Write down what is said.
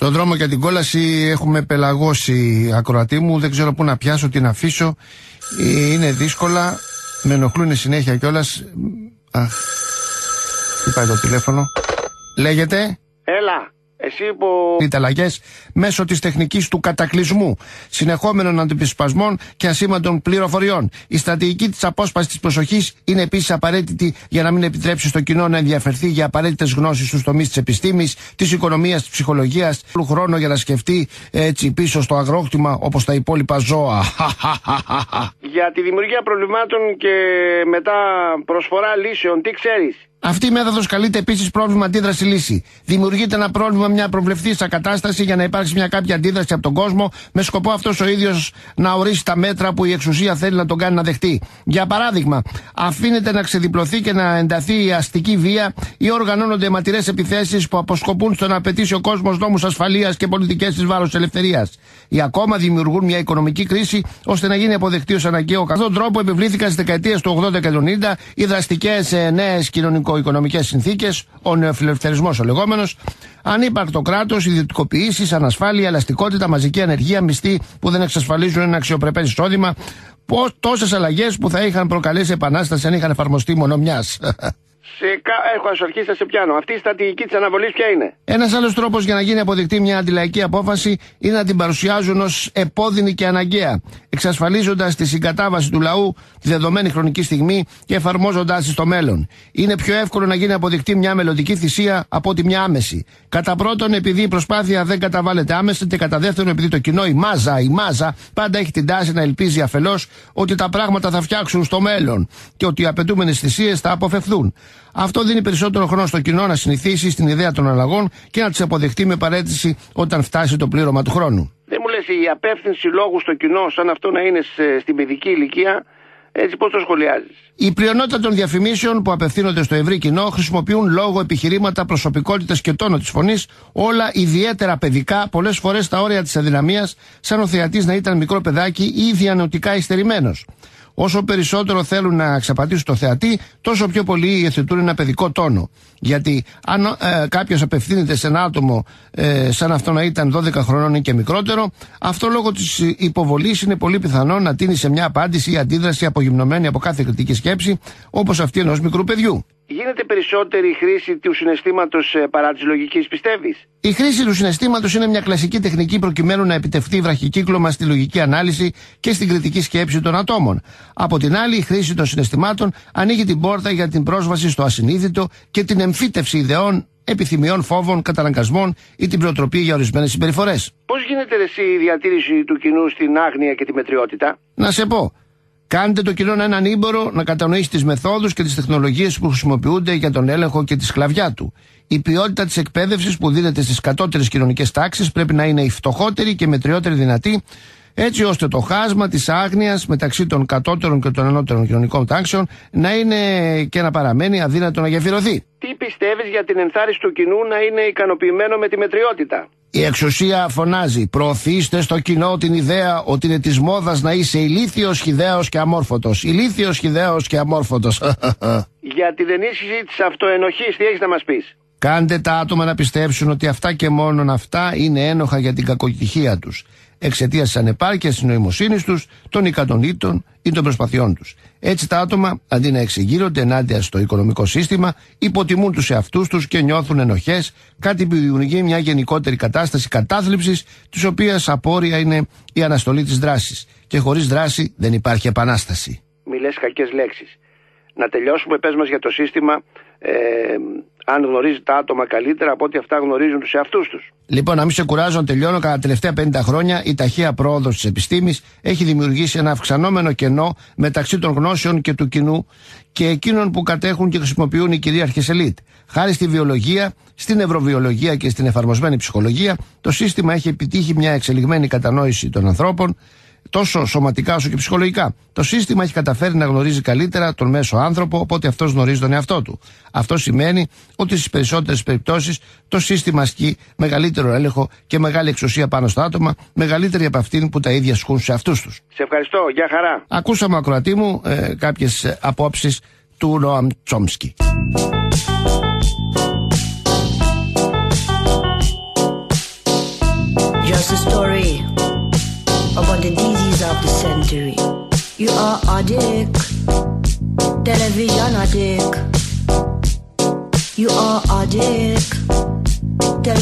Στον δρόμο για την κόλαση έχουμε πελαγώσει, ακροατή μου. Δεν ξέρω πού να πιάσω, τι να αφήσω. Είναι δύσκολα. Με ενοχλούν συνέχεια κιόλας. Αχ. Τι πάει το τηλέφωνο. Λέγεται. Έλα. Εσύ που... Οι αλλαγές μέσω της τεχνικής του κατακλυσμού, συνεχόμενων αντιπισπασμών και ασήμαντων πληροφοριών. Η στρατηγική της απόσπασης της προσοχής είναι επίσης απαραίτητη για να μην επιτρέψει στο κοινό να ενδιαφερθεί για απαραίτητες γνώσεις στους τομείς της επιστήμης, της οικονομίας, της ψυχολογίας. Όλου χρόνο για να σκεφτεί έτσι πίσω στο αγρόκτημα όπως τα υπόλοιπα ζώα. Για τη δημιουργία προβλημάτων και μετά προσφορά λύσεων, τι ξέρεις? Αυτή η μέθοδος καλείται επίσης πρόβλημα αντίδραση λύση. Δημιουργείται ένα πρόβλημα, μια προβλεφθήσα κατάσταση για να υπάρξει μια κάποια αντίδραση από τον κόσμο, με σκοπό αυτός ο ίδιος να ορίσει τα μέτρα που η εξουσία θέλει να τον κάνει να δεχτεί. Για παράδειγμα, αφήνεται να ξεδιπλωθεί και να ενταθεί η αστική βία ή οργανώνονται αιματηρές επιθέσεις που αποσκοπούν στο να απαιτήσει ο κόσμος νόμους ασφαλείας και πολιτικές εις βάρος ελευθερίας. Ή ακόμα δημιουργούν μια οικονομική κρίση ώστε να γίνει αποδεκτή ως αναγκαίο. Κατά τον τρόπο επιβλήθηκαν στις δεκαετίες του 80 και του 90 οι δραστικές νέες κοινωνικο-οικονομικές συνθήκες, ο νεοφιλελευθερισμός ο λεγόμενος, ανύπαρκτο κράτος, ιδιωτικοποιήσεις, ανασφάλεια, ελαστικότητα, μαζική ανεργία, μισθοί που δεν εξασφαλίζουν ένα αξιοπρεπές εισόδημα. Τόσες αλλαγές που θα είχαν προκαλέσει επανάσταση αν είχαν εφαρμοστεί μόνο μιας. Έχω ασορχήσει, θα σε πιάνω. Αυτή η στρατηγική της αναβολής ποια είναι? Ένας άλλος τρόπος για να γίνει αποδεκτή μια αντιλαϊκή απόφαση είναι να την παρουσιάζουν ως επώδυνη και αναγκαία, εξασφαλίζοντας τη συγκατάβαση του λαού τη δεδομένη χρονική στιγμή και εφαρμόζοντάς τη στο μέλλον. Είναι πιο εύκολο να γίνει αποδεκτή μια μελλοντική θυσία από ότι μια άμεση. Κατά πρώτον, επειδή η προσπάθεια δεν καταβάλλεται άμεσα, και κατά δεύτερον, επειδή το κοινό, η μάζα, πάντα έχει την τάση να ελπίζει αφελώς ότι τα πράγματα θα φτιάξουν στο μέλλον και ότι οι απαιτούμενες θυσίες θα αποφευθούν. Αυτό δίνει περισσότερο χρόνο στο κοινό να συνηθίσει στην ιδέα των αλλαγών και να τις αποδεχτεί με παρέτηση όταν φτάσει το πλήρωμα του χρόνου. Δεν μου λες η απεύθυνση λόγου στο κοινό, σαν αυτό να είναι στην παιδική ηλικία, έτσι πώς το σχολιάζεις? Η πλειονότητα των διαφημίσεων που απευθύνονται στο ευρύ κοινό χρησιμοποιούν λόγο, επιχειρήματα, προσωπικότητες και τόνο της φωνής, όλα ιδιαίτερα παιδικά, πολλές φορές στα όρια της αδυναμίας, σαν ο θεατής να ήταν μικρό παιδάκι ή διανοητικά υστερημένος. Όσο περισσότερο θέλουν να εξαπατήσουν το θεατή, τόσο πιο πολύ υιοθετούν ένα παιδικό τόνο. Γιατί αν κάποιος απευθύνεται σε ένα άτομο σαν αυτό να ήταν 12 χρονών ή και μικρότερο, αυτό λόγω της υποβολής είναι πολύ πιθανό να τίνει σε μια απάντηση ή αντίδραση απογυμνωμένη από κάθε κριτική σκέψη, όπως αυτή ενός μικρού παιδιού. Γίνεται περισσότερη η χρήση του συναισθήματος παρά της λογικής, πιστεύεις? Η χρήση του συναισθήματος είναι μια κλασική τεχνική προκειμένου να επιτευχθεί βραχικύκλωμα στη λογική ανάλυση και στην κριτική σκέψη των ατόμων. Από την άλλη, η χρήση των συναισθημάτων ανοίγει την πόρτα για την πρόσβαση στο ασυνείδητο και την εμφύτευση ιδεών, επιθυμιών, φόβων, καταναγκασμών ή την προτροπή για ορισμένες συμπεριφορές. Πώς γίνεται εσύ η διατήρηση του κοινού στην άγνοια και τη μετριότητα? Να σε πω. Κάντε το κοινό έναν ήμπορο να κατανοήσει τις μεθόδους και τις τεχνολογίες που χρησιμοποιούνται για τον έλεγχο και τη σκλαβιά του. Η ποιότητα της εκπαίδευσης που δίνεται στις κατώτερες κοινωνικές τάξεις πρέπει να είναι η φτωχότερη και μετριότερη δυνατή, έτσι ώστε το χάσμα της άγνοιας μεταξύ των κατώτερων και των ανώτερων κοινωνικών τάξεων να είναι και να παραμένει αδύνατο να γεφυρωθεί. Τι πιστεύεις για την ενθάρρυνση του κοινού να είναι ικανοποιημένο με τη μετριότητα? Η εξουσία φωνάζει: προωθήστε στο κοινό την ιδέα ότι είναι της μόδας να είσαι ηλίθιος, χυδαίος και αμόρφωτος. Ηλίθιος, χυδαίος και αμόρφωτος. Για την ενίσχυση της αυτοενοχής, τι έχεις να μας πεις? Κάντε τα άτομα να πιστέψουν ότι αυτά και μόνον αυτά είναι ένοχα για την κακοτυχία τους, εξαιτίας της ανεπάρκειας της νοημοσύνης τους, των ικανοτήτων ή των προσπαθειών τους. Έτσι τα άτομα, αντί να εξεγείρονται ενάντια στο οικονομικό σύστημα, υποτιμούν τους εαυτούς τους και νιώθουν ενοχές, κάτι που δημιουργεί μια γενικότερη κατάσταση κατάθλιψης, της οποίας απόρρια είναι η αναστολή της δράσης. Και χωρίς δράση δεν υπάρχει επανάσταση. Μη λες κακές λέξεις. Να τελειώσουμε, πες μας για το σύστημα, αν γνωρίζει τα άτομα καλύτερα από ό,τι αυτά γνωρίζουν τους εαυτούς τους. Λοιπόν, να μην σε κουράζω, τελειώνω. Κατά τα τελευταία 50 χρόνια η ταχεία πρόοδος της επιστήμης έχει δημιουργήσει ένα αυξανόμενο κενό μεταξύ των γνώσεων και του κοινού και εκείνων που κατέχουν και χρησιμοποιούν οι κυρίαρχες ελίτ. Χάρη στη βιολογία, στην νευροβιολογία και στην εφαρμοσμένη ψυχολογία, το σύστημα έχει επιτύχει μια εξελιγμένη κατανόηση των ανθρώπων, τόσο σωματικά όσο και ψυχολογικά. Το σύστημα έχει καταφέρει να γνωρίζει καλύτερα τον μέσο άνθρωπο από ότι αυτός γνωρίζει τον εαυτό του. Αυτό σημαίνει ότι στις περισσότερες περιπτώσεις το σύστημα ασκεί μεγαλύτερο έλεγχο και μεγάλη εξουσία πάνω στα άτομα, μεγαλύτερη από αυτήν που τα ίδια ασκούν σε αυτούς τους. Σε ευχαριστώ. Γεια χαρά. Ακούσαμε, ακροατή μου, κάποιες απόψεις του Νοαμ Τσόμσκι. story about the disease of the century. You are addict, television addict. You are addict, television.